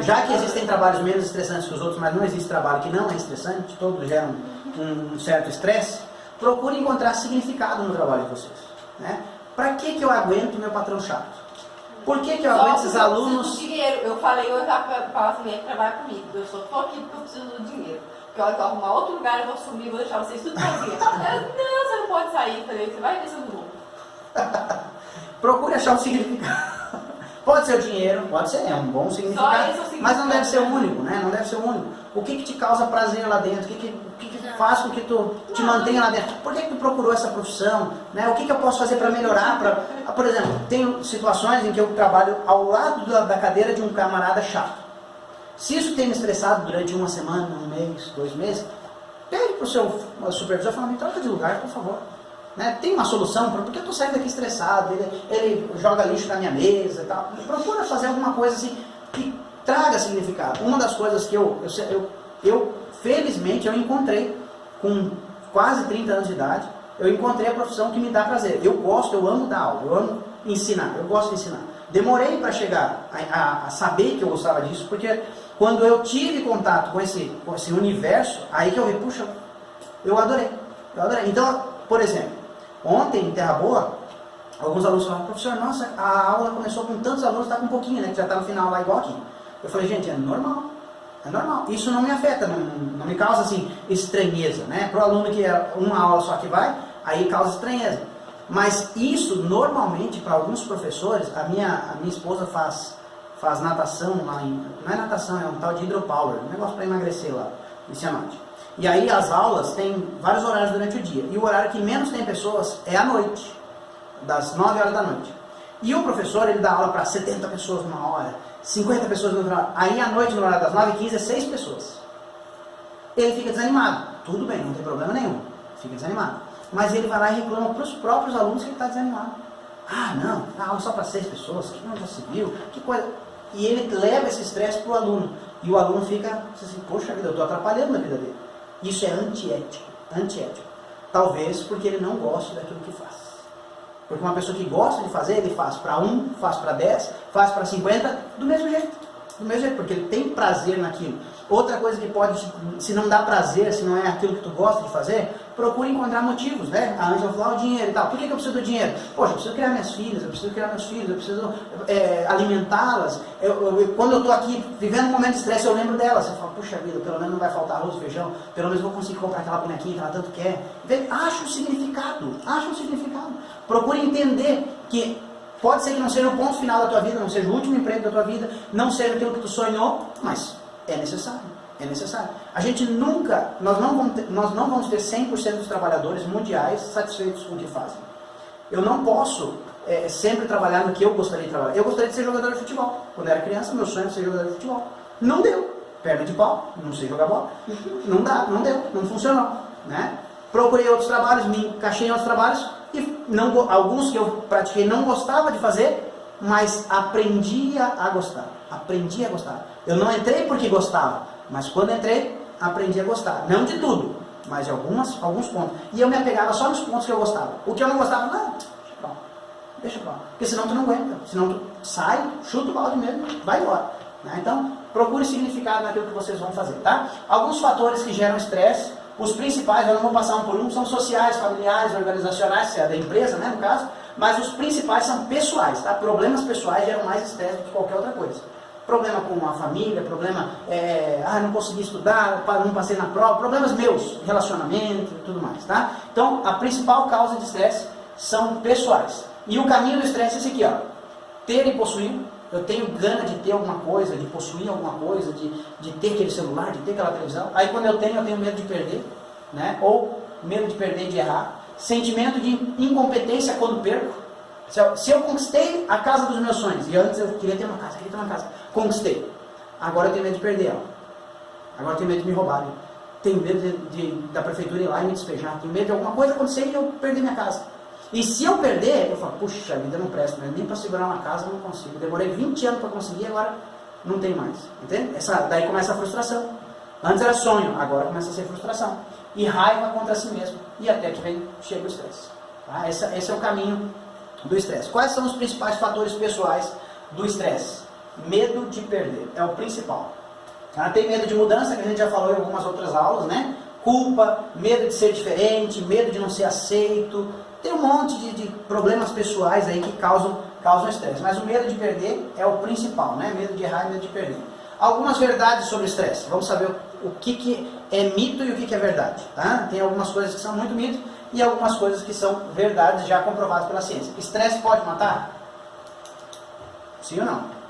já que existem trabalhos menos estressantes que os outros, mas não existe trabalho que não é estressante, todos geram um certo estresse, procure encontrar significado no trabalho de vocês. Né? Para que eu aguento meu patrão chato? Por que eu aguento esses alunos? Dinheiro. Eu falei hoje para a mulher que trabalha comigo. Eu só estou aqui porque eu preciso do dinheiro. Porque a hora que eu arrumar outro lugar, eu vou subir e vou deixar vocês tudo sozinhos. Não, você não pode sair. Eu falei, você vai ver se eu não vou. Procure achar um significado. Pode ser o dinheiro, pode ser, é um bom significado, mas não deve ser o único, né? Não deve ser o único. O que te causa prazer lá dentro? O que faz com que tu te mantenha lá dentro? Por que tu procurou essa profissão? Né? O que eu posso fazer para melhorar? Por exemplo, tem situações em que eu trabalho ao lado da cadeira de um camarada chato. Se isso tem me estressado durante uma semana, um mês, 2 meses, pede para o seu supervisor e fala, me troca de lugar, por favor. Né? Tem uma solução, porque eu estou saindo aqui estressado, ele joga lixo na minha mesa e tal. Procura fazer alguma coisa assim que traga significado. Uma das coisas que eu felizmente eu encontrei com quase 30 anos de idade, eu encontrei a profissão que me dá prazer. Eu amo dar aula, eu amo ensinar, eu gosto de ensinar. Demorei para chegar a saber que eu gostava disso, porque quando eu tive contato com esse universo, aí que eu vi, puxa, eu adorei. Então, por exemplo, ontem, em Terra Boa, alguns alunos falaram, professor, nossa, a aula começou com tantos alunos, está com um pouquinho, né? Que já está no final lá igual aqui. Eu falei, gente, é normal. Isso não me afeta, não me causa, assim, estranheza, né? Para o aluno que é uma aula só que vai, aí causa estranheza. Mas isso, normalmente, para alguns professores, a minha esposa faz natação lá não é natação, é um tal de hydropower, um negócio para emagrecer lá, em Cianorte. E aí as aulas têm vários horários durante o dia. E o horário que menos tem pessoas é à noite, das 9 horas da noite. E o professor, ele dá aula para 70 pessoas numa hora, 50 pessoas numa hora. Aí à noite, no horário das 9h15, é 6 pessoas. Ele fica desanimado. Tudo bem, não tem problema nenhum. Fica desanimado. Mas ele vai lá e reclama para os próprios alunos que ele está desanimado. Ah, não, a aula só para 6 pessoas, que não já se viu, que coisa. E ele leva esse estresse para o aluno. E o aluno fica assim, poxa vida, eu estou atrapalhando a vida dele. Isso é antiético. Talvez porque ele não goste daquilo que faz. Porque uma pessoa que gosta de fazer, ele faz para 1, faz para 10, faz para 50, do mesmo jeito, porque ele tem prazer naquilo. Outra coisa que pode, se não dá prazer, se não é aquilo que tu gosta de fazer, procura encontrar motivos, né? A Ângela falou, o dinheiro e tal. Por que eu preciso do dinheiro? Poxa, eu preciso criar minhas filhas, eu preciso alimentá-las. Quando eu estou aqui vivendo um momento de estresse, eu lembro delas. Eu falo, puxa vida, pelo menos não vai faltar arroz, feijão, pelo menos vou conseguir comprar aquela bonequinha que ela tanto quer. Acha um significado. Procure entender que pode ser que não seja o ponto final da tua vida, não seja o último emprego da tua vida, não seja aquilo que tu sonhou, mas é necessário. A gente nunca, nós não vamos ter 100% dos trabalhadores mundiais satisfeitos com o que fazem. Eu não posso sempre trabalhar no que eu gostaria de trabalhar. Eu gostaria de ser jogador de futebol. Quando eu era criança, meu sonho era ser jogador de futebol. Não deu. Perna de pau, não sei jogar bola. Não deu, não funcionou. Né? Procurei outros trabalhos, me encaixei em outros trabalhos, e alguns que eu pratiquei não gostava de fazer, mas aprendi a gostar. Eu não entrei porque gostava, mas quando entrei, aprendi a gostar. Não de tudo, mas de alguns pontos. E eu me apegava só nos pontos que eu gostava. O que eu não gostava, não, deixa pra lá. Porque senão tu não aguenta. Senão tu sai, chuta o balde mesmo, vai embora. Né? Então, procure significado naquilo que vocês vão fazer, tá? Alguns fatores que geram estresse, os principais, eu não vou passar um por um, são sociais, familiares, organizacionais, se é da empresa, né, no caso, mas os principais são pessoais, tá? Problemas pessoais geram mais estresse do que qualquer outra coisa. Problema com a família, problema, não consegui estudar, não passei na prova, problemas meus, relacionamento e tudo mais, tá? Então, a principal causa de estresse são pessoais. E o caminho do estresse é esse aqui, ó. Ter e possuir. Eu tenho gana de ter alguma coisa, de possuir alguma coisa, de ter aquele celular, de ter aquela televisão. Aí quando eu tenho medo de perder, né? Ou medo de perder, de errar. Sentimento de incompetência quando perco. Se eu conquistei a casa dos meus sonhos, e antes eu queria ter uma casa, conquistei. Agora eu tenho medo de perder ela. Agora eu tenho medo de me roubarem. Tenho medo da prefeitura ir lá e me despejar. Tenho medo de alguma coisa acontecer e eu perder minha casa. E se eu perder, eu falo, puxa vida, não presto, né? Nem para segurar uma casa eu não consigo. Demorei 20 anos para conseguir, agora não tem mais. Entende? Daí começa a frustração. Antes era sonho, agora começa a ser frustração. E raiva contra si mesmo. E até que chega o estresse. Tá? Esse é o caminho do estresse. Quais são os principais fatores pessoais do estresse? Medo de perder, é o principal. Tem medo de mudança, que a gente já falou em algumas outras aulas, né? Culpa, medo de ser diferente, medo de não ser aceito. Tem um monte de problemas pessoais aí que causam estresse. Mas o medo de perder é o principal, né? Medo de errar e medo de perder. Algumas verdades sobre estresse. Vamos saber o que é mito e o que é verdade. Tá? Tem algumas coisas que são muito mito e algumas coisas que são verdades já comprovadas pela ciência. Estresse pode matar? Sim ou não?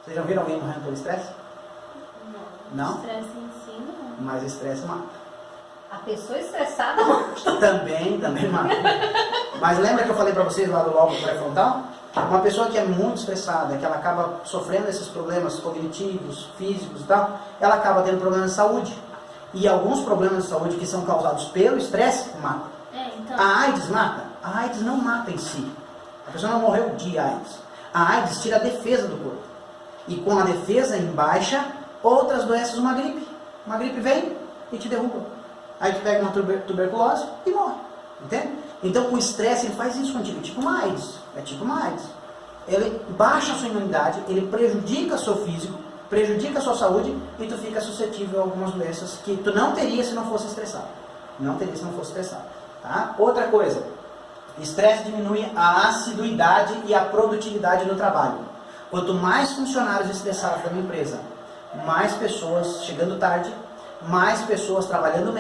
Vocês já viram alguém morrendo por estresse? Não. Estresse em si, não. Mas estresse mata. A pessoa estressada mata. Também mata. Mas lembra que eu falei para vocês lá do lobo pré-frontal? Uma pessoa que é muito estressada, que ela acaba sofrendo esses problemas cognitivos, físicos e tal, ela acaba tendo problemas de saúde. E alguns problemas de saúde que são causados pelo estresse matam. Então... A AIDS mata? A AIDS não mata em si. A pessoa não morreu de AIDS. A AIDS tira a defesa do corpo. E com a defesa em baixa, outras doenças, uma gripe. Uma gripe vem e te derruba. Aí tu pega uma tuberculose e morre. Entende? Então o estresse ele faz isso contigo. É tipo uma AIDS. É tipo uma AIDS. Ele baixa a sua imunidade, ele prejudica o seu físico, prejudica a sua saúde e tu fica suscetível a algumas doenças que tu não teria se não fosse estressado. Não teria se não fosse estressado. Tá? Outra coisa. Estresse diminui a assiduidade e a produtividade no trabalho. Quanto mais funcionários estressados da minha empresa, mais pessoas chegando tarde, mais pessoas trabalhando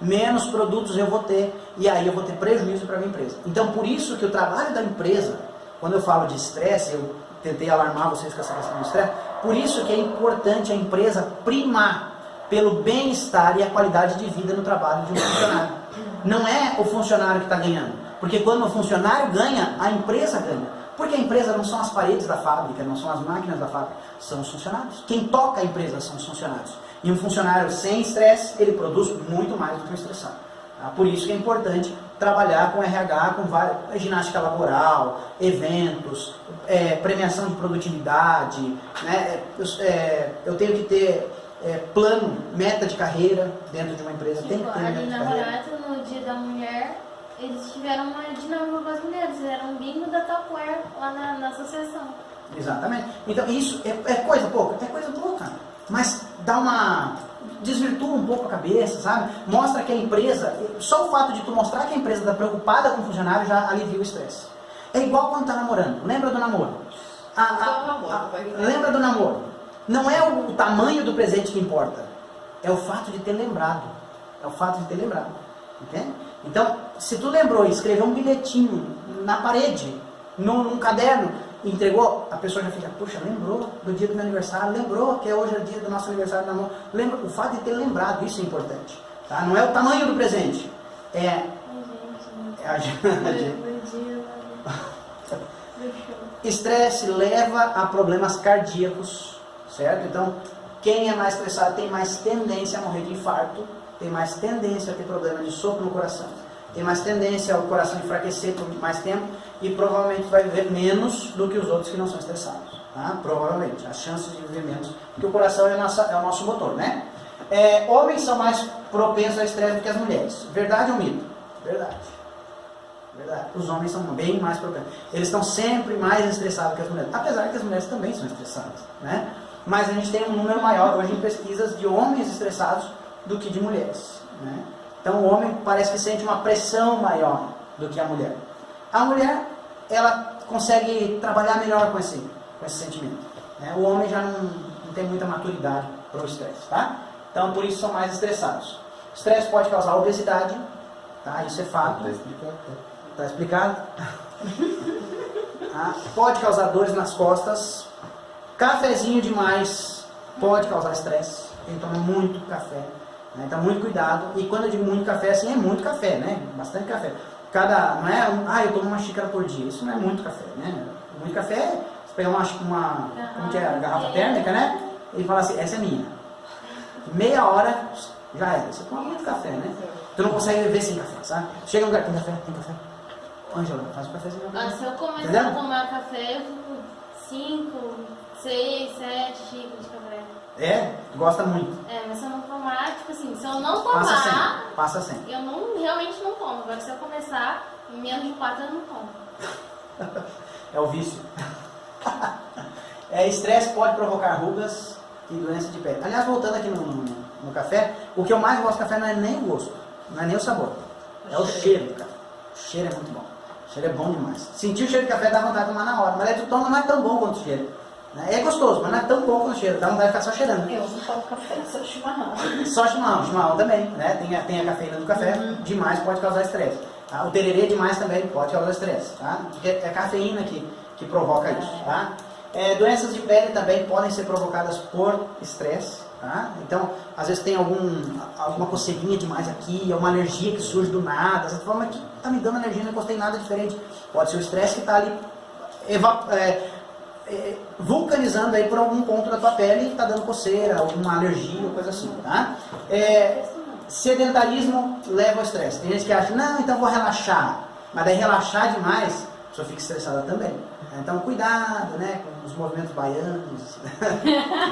menos produtos eu vou ter, e aí eu vou ter prejuízo para a minha empresa. Então, por isso que o trabalho da empresa, quando eu falo de estresse, eu tentei alarmar vocês com essa questão do estresse, por isso que é importante a empresa primar pelo bem-estar e a qualidade de vida no trabalho de um funcionário. Não é o funcionário que está ganhando, porque quando o funcionário ganha, a empresa ganha. Porque a empresa não são as paredes da fábrica, não são as máquinas da fábrica, são os funcionários. Quem toca a empresa são os funcionários. E um funcionário sem estresse, ele produz muito mais do que um estressado. Tá? Por isso que é importante trabalhar com RH, com ginástica laboral, eventos, premiação de produtividade. Né? Eu tenho que ter plano, meta de carreira dentro de uma empresa. Tem que ter Ali meta de na carreira. Morato, no Dia da Mulher, eles tiveram uma dinâmica com as mulheres, fizeram um bingo da Tupperware lá na associação. Exatamente. Então isso é coisa pouca? É coisa pouca. Mas desvirtua um pouco a cabeça, sabe? Mostra que a empresa, só o fato de tu mostrar que a empresa está preocupada com o funcionário já alivia o estresse. É igual quando está namorando. Lembra do namoro? Lembra do namoro? Não é o tamanho do presente que importa. É o fato de ter lembrado. É o fato de ter lembrado. Entende? Então, se tu lembrou e escreveu um bilhetinho na parede, num caderno, e entregou, a pessoa já fica, puxa, lembrou do dia do meu aniversário, lembrou que hoje é o dia do nosso aniversário do namoro. Lembra, o fato de ter lembrado, isso é importante. Tá? Não é o tamanho do presente. Estresse leva a problemas cardíacos, certo? Então, quem é mais estressado tem mais tendência a morrer de infarto, tem mais tendência a ter problema de sopro no coração, tem mais tendência ao coração enfraquecer por mais tempo e provavelmente vai viver menos do que os outros que não são estressados. Tá? Provavelmente, as chances de viver menos, porque o coração é o nosso motor, né? Homens são mais propensos ao estresse do que as mulheres. Verdade ou mito? Verdade. Verdade. Os homens são bem mais propensos. Eles estão sempre mais estressados que as mulheres. Apesar que as mulheres também são estressadas, né? Mas a gente tem um número maior hoje em pesquisas de homens estressados do que de mulheres, né? Então o homem parece que sente uma pressão maior do que a mulher. A mulher, ela consegue trabalhar melhor com esse sentimento, né? O homem já não tem muita maturidade para o estresse, tá? Então por isso são mais estressados. Estresse pode causar obesidade, tá? Isso é fato. Está explicado? Pode causar dores nas costas. Cafezinho demais pode causar estresse. Tem que tomar muito café, né? Então muito cuidado. E quando eu digo muito café, assim, é muito café, né? Bastante café. Não é eu tomo uma xícara por dia. Isso não é muito café, né? Muito café é você pegar uma como que é, garrafa térmica, né? E falar assim, essa é minha. meia hora, já era. Você toma muito café, né? Tu não consegue viver sem café, sabe? Chega no lugar, tem café, tem café. Ângela, faz um cafezinho. Se eu começar Entendeu? a tomar café, eu fico 5, 6, 7 xícaras de café. É? Tu gosta muito. Mas se eu não tomar, tipo assim, se eu não Passa sem. tomar, Passa sem. eu não, realmente não tomo. Agora se eu começar, em menos de 4 eu não tomo. É o vício. Estresse pode provocar rugas e doença de pele. Aliás, voltando aqui no café, o que eu mais gosto do café não é nem o gosto, não é nem o sabor. É o cheiro do café. O cheiro é muito bom. O cheiro é bom demais. Sentir o cheiro de café dá vontade de tomar na hora, mas aí tu toma não é tão bom quanto o cheiro. É gostoso, mas não é tão bom quanto o cheiro. Dá vontade de ficar só cheirando. Eu não tomo café, só chimarrão. Só chimarrão também, né? Tem a cafeína do café, demais pode causar estresse. Tá? O tererê demais também pode causar estresse, tá? Porque é a cafeína que provoca isso, tá? Doenças de pele também podem ser provocadas por estresse, tá? Então, às vezes tem alguma coceguinha demais aqui, uma alergia que surge do nada, você fala, mas que tá me dando alergia, não gostei nada diferente. Pode ser o estresse que está ali vulcanizando aí por algum ponto da tua pele e está dando coceira, alguma alergia, coisa assim, tá? Sedentarismo leva ao estresse. Tem gente que acha, não, então vou relaxar. Mas daí relaxar demais, a pessoa fica estressada também. Então cuidado, né, com os movimentos baianos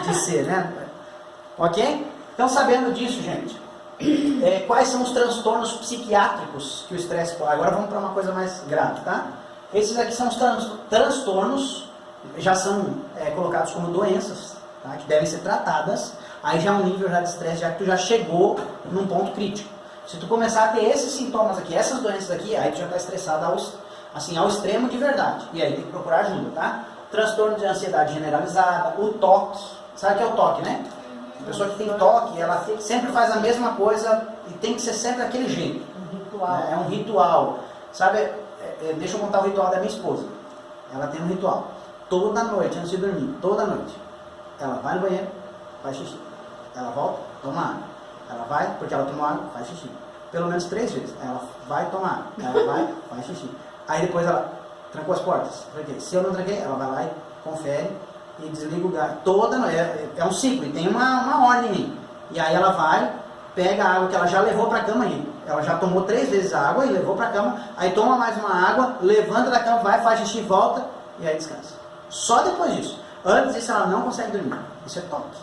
de ser, né? Ok? Então sabendo disso, gente, quais são os transtornos psiquiátricos que o estresse pode... Agora vamos para uma coisa mais grave, tá? Esses aqui são os transtornos, já são colocados como doenças, tá? Que devem ser tratadas. Aí já é um nível já de estresse, já que tu já chegou num ponto crítico. Se tu começar a ter esses sintomas aqui, essas doenças aqui, aí tu já está estressado ao extremo de verdade. E aí tem que procurar ajuda, tá? Transtorno de ansiedade generalizada, o toque. Sabe o que é o toque, né? A pessoa que tem toque, ela sempre faz a mesma coisa e tem que ser sempre daquele jeito. Um ritual. É um ritual. Sabe, deixa eu contar o ritual da minha esposa. Ela tem um ritual. Toda noite, antes de dormir, toda noite, ela vai no banheiro, faz xixi. Ela volta, toma água. Ela vai, porque ela tomou água, faz xixi. Pelo menos 3 vezes. Ela vai tomar água. Ela vai, faz xixi. Aí depois ela trancou as portas. Tranquei. Se eu não tranquei, ela vai lá e confere e desliga o gás. Toda noite. É um ciclo e tem uma ordem aí. E aí ela vai, pega a água que ela já levou para a cama aí. Ela já tomou 3 vezes a água e levou para a cama. Aí toma mais uma água, levanta da cama, vai, faz xixi, volta e aí descansa. Só depois disso. Antes disso ela não consegue dormir. Isso é toque.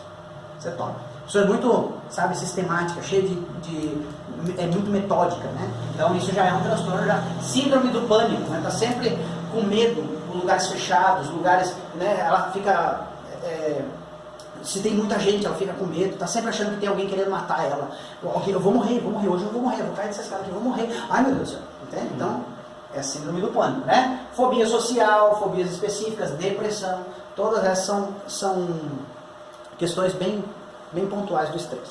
Isso é toque. Isso é muito, sabe, sistemática, cheia é muito metódica, né? Então isso já é um transtorno, síndrome do pânico, né? Tá sempre com medo, lugares fechados, lugares, né? Ela fica, se tem muita gente, ela fica com medo, tá sempre achando que tem alguém querendo matar ela. Ok, eu vou morrer, hoje eu vou morrer, eu vou cair dessa escada aqui, eu vou morrer. Ai meu Deus do céu, entende? Então, é a síndrome do pânico, né? Fobia social, fobias específicas, depressão, todas essas são questões bem pontuais do estresse.